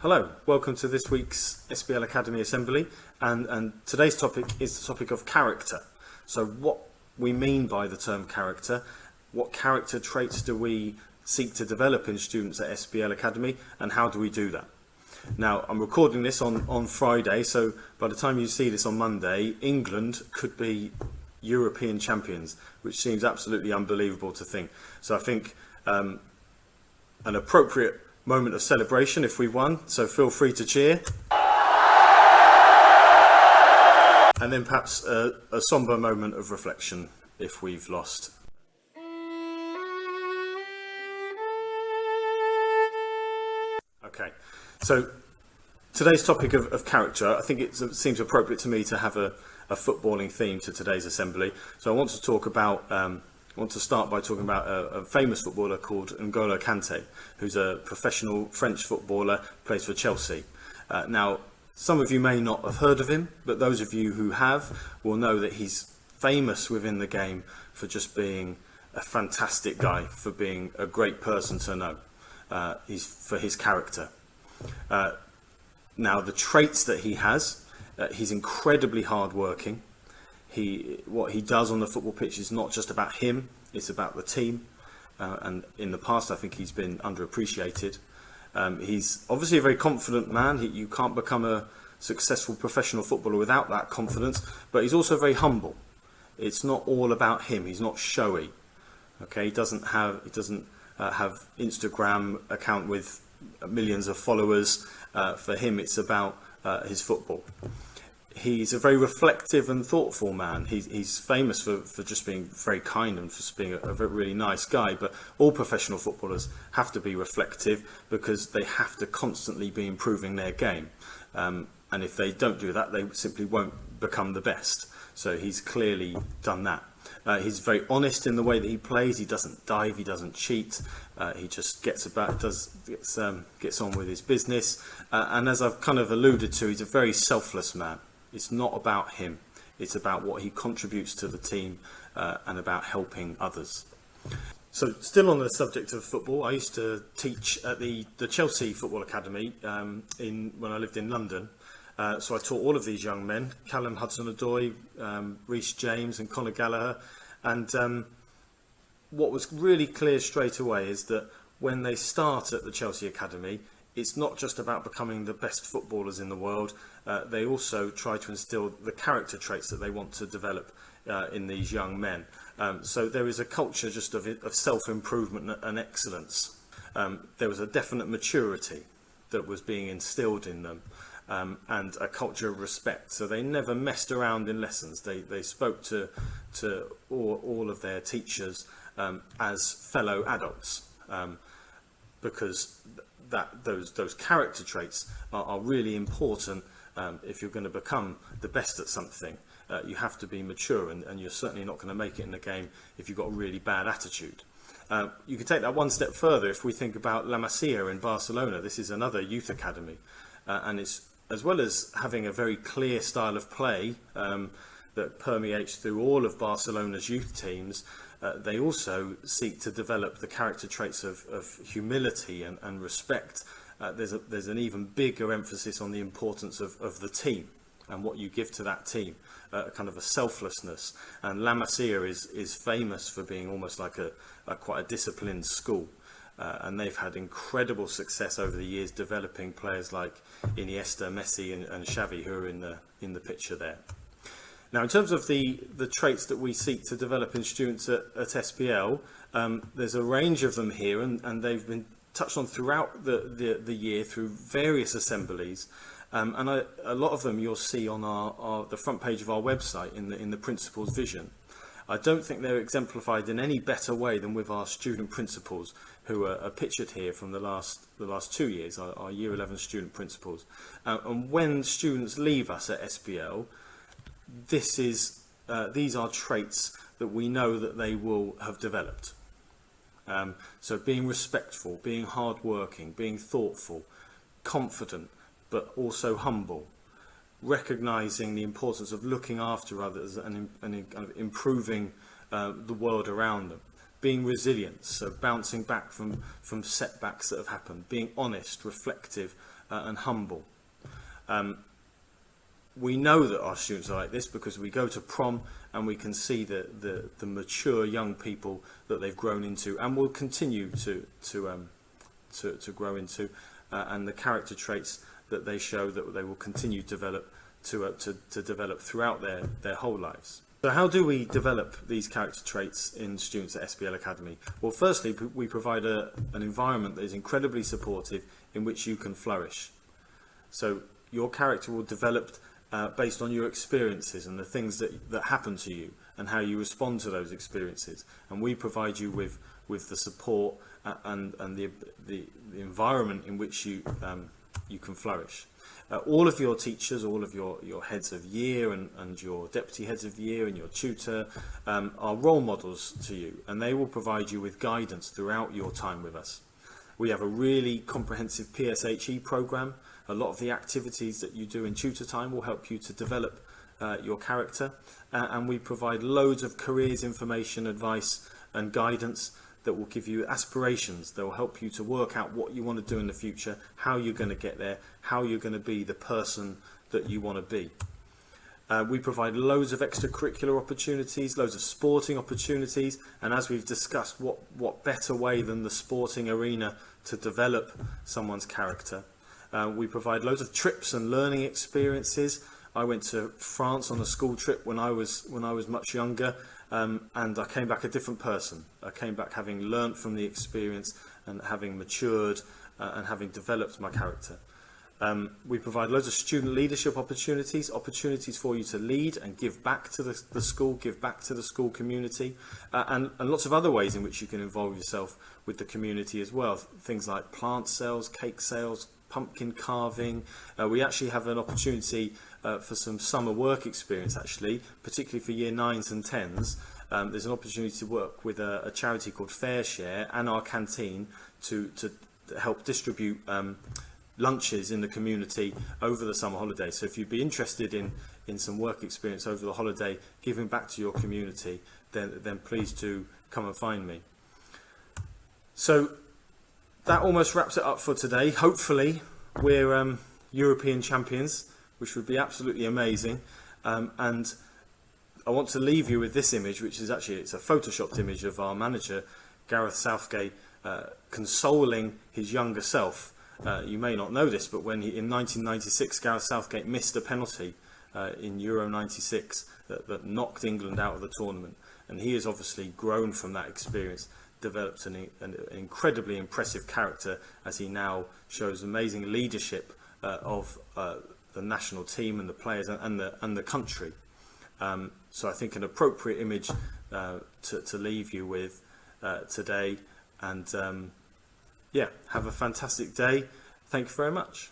Hello, welcome to this week's SBL Academy Assembly, and today's topic is the topic of character. So what we mean by the term character, what character traits do we seek to develop in students at SBL Academy, and how do we do that? Now, I'm recording this on Friday, so by the time you see this on Monday, England could be European champions, which seems absolutely unbelievable to think. So I think an appropriate moment of celebration if we've won, so feel free to cheer. And then perhaps a somber moment of reflection if we've lost. Okay, so today's topic of character, I think it seems appropriate to me to have a footballing theme to today's assembly. So I want to talk about I want to start by talking about a famous footballer called N'Golo Kante, who's a professional French footballer, plays for Chelsea. Now, some of you may not have heard of him, but those of you who have will know that he's famous within the game for just being a fantastic guy, for being a great person to know. He's for his character. Now, the traits that he has, he's incredibly hardworking. What he does on the football pitch is not just about him, it's about the team, and in the past I think he's been underappreciated. He's obviously a very confident man. You can't become a successful professional footballer without that confidence, but he's also very humble. It's not all about him, he's not showy. Okay, he doesn't have Instagram account with millions of followers. For him it's about his football. He's a very reflective and thoughtful man. He's famous for just being very kind and for just being a really nice guy, but all professional footballers have to be reflective because they have to constantly be improving their game. And if they don't do that, they simply won't become the best. So he's clearly done that. He's very honest in the way that he plays. He doesn't dive, he doesn't cheat. He just gets on with his business. And as I've kind of alluded to, he's a very selfless man. It's not about him, it's about what he contributes to the team and about helping others. So still on the subject of football, I used to teach at the Chelsea Football Academy when I lived in London. So I taught all of these young men, Callum Hudson-Odoi, Reece James and Conor Gallagher. And what was really clear straight away is that when they start at the Chelsea Academy, it's not just about becoming the best footballers in the world. They also try to instill the character traits that they want to develop in these young men. So there is a culture just of self-improvement and excellence. There was a definite maturity that was being instilled in them, and a culture of respect. So they never messed around in lessons. They spoke to all of their teachers as fellow adults, because those character traits are really important. If you're going to become the best at something, you have to be mature, and you're certainly not going to make it in the game if you've got a really bad attitude. You could take that one step further if we think about La Masia in Barcelona. This is another youth academy, and it's, as well as having a very clear style of play that permeates through all of Barcelona's youth teams, they also seek to develop the character traits of humility and respect. There's an even bigger emphasis on the importance of the team and what you give to that team, kind of a selflessness. And La Masia is famous for being almost like quite a disciplined school. And they've had incredible success over the years developing players like Iniesta, Messi and Xavi, who are in the picture there. Now, in terms of the traits that we seek to develop in students at SBL, there's a range of them here, and they've been touched on throughout the year through various assemblies, and a lot of them you'll see on the front page of our website in the principal's vision. I don't think they're exemplified in any better way than with our student principals, who are pictured here from the last 2 years, our Year 11 student principals. And when students leave us at SBL, these are traits that we know that they will have developed. So being respectful, being hardworking, being thoughtful, confident, but also humble, recognising the importance of looking after others and kind of improving the world around them. being resilient, so bouncing back from setbacks that have happened, being honest, reflective, and humble. We know that our students are like this because we go to prom and we can see the mature young people that they've grown into and will continue to grow into, and the character traits that they show that they will continue to develop throughout their whole lives. So how do we develop these character traits in students at SBL Academy? Well, firstly, we provide an environment that is incredibly supportive in which you can flourish. So your character will develop based on your experiences and the things that happen to you and how you respond to those experiences. And we provide you with the support and the environment in which you can flourish. All of your teachers, all of your heads of year and your deputy heads of year and your tutor are role models to you, and they will provide you with guidance throughout your time with us. We have a really comprehensive PSHE program. A lot of the activities that you do in tutor time will help you to develop your character, and we provide loads of careers information, advice and guidance that will give you aspirations, that will help you to work out what you want to do in the future, how you're going to get there, how you're going to be the person that you want to be. We provide loads of extracurricular opportunities, loads of sporting opportunities, and as we've discussed, what better way than the sporting arena to develop someone's character. We provide loads of trips and learning experiences. I went to France on a school trip when I was much younger, and I came back a different person. I came back having learnt from the experience and having matured and having developed my character. We provide loads of student leadership opportunities for you to lead and give back to the school, give back to the school community, and lots of other ways in which you can involve yourself with the community as well. Things like plant sales, cake sales, pumpkin carving. We actually have an opportunity for some summer work experience, actually, particularly for year 9s and 10s. There's an opportunity to work with a charity called Fair Share and our canteen to help distribute lunches in the community over the summer holiday. So if you'd be interested in some work experience over the holiday, giving back to your community, then please do come and find me. So that almost wraps it up for today. Hopefully we're European champions, which would be absolutely amazing. And I want to leave you with this image, which is actually, it's a photoshopped image of our manager, Gareth Southgate, consoling his younger self. You may not know this, but in 1996, Gareth Southgate missed a penalty in Euro 96 that knocked England out of the tournament. And he has obviously grown from that experience, developed an incredibly impressive character as he now shows amazing leadership of the national team and the players and the country. So I think an appropriate image to leave you with today. And yeah, have a fantastic day. Thank you very much.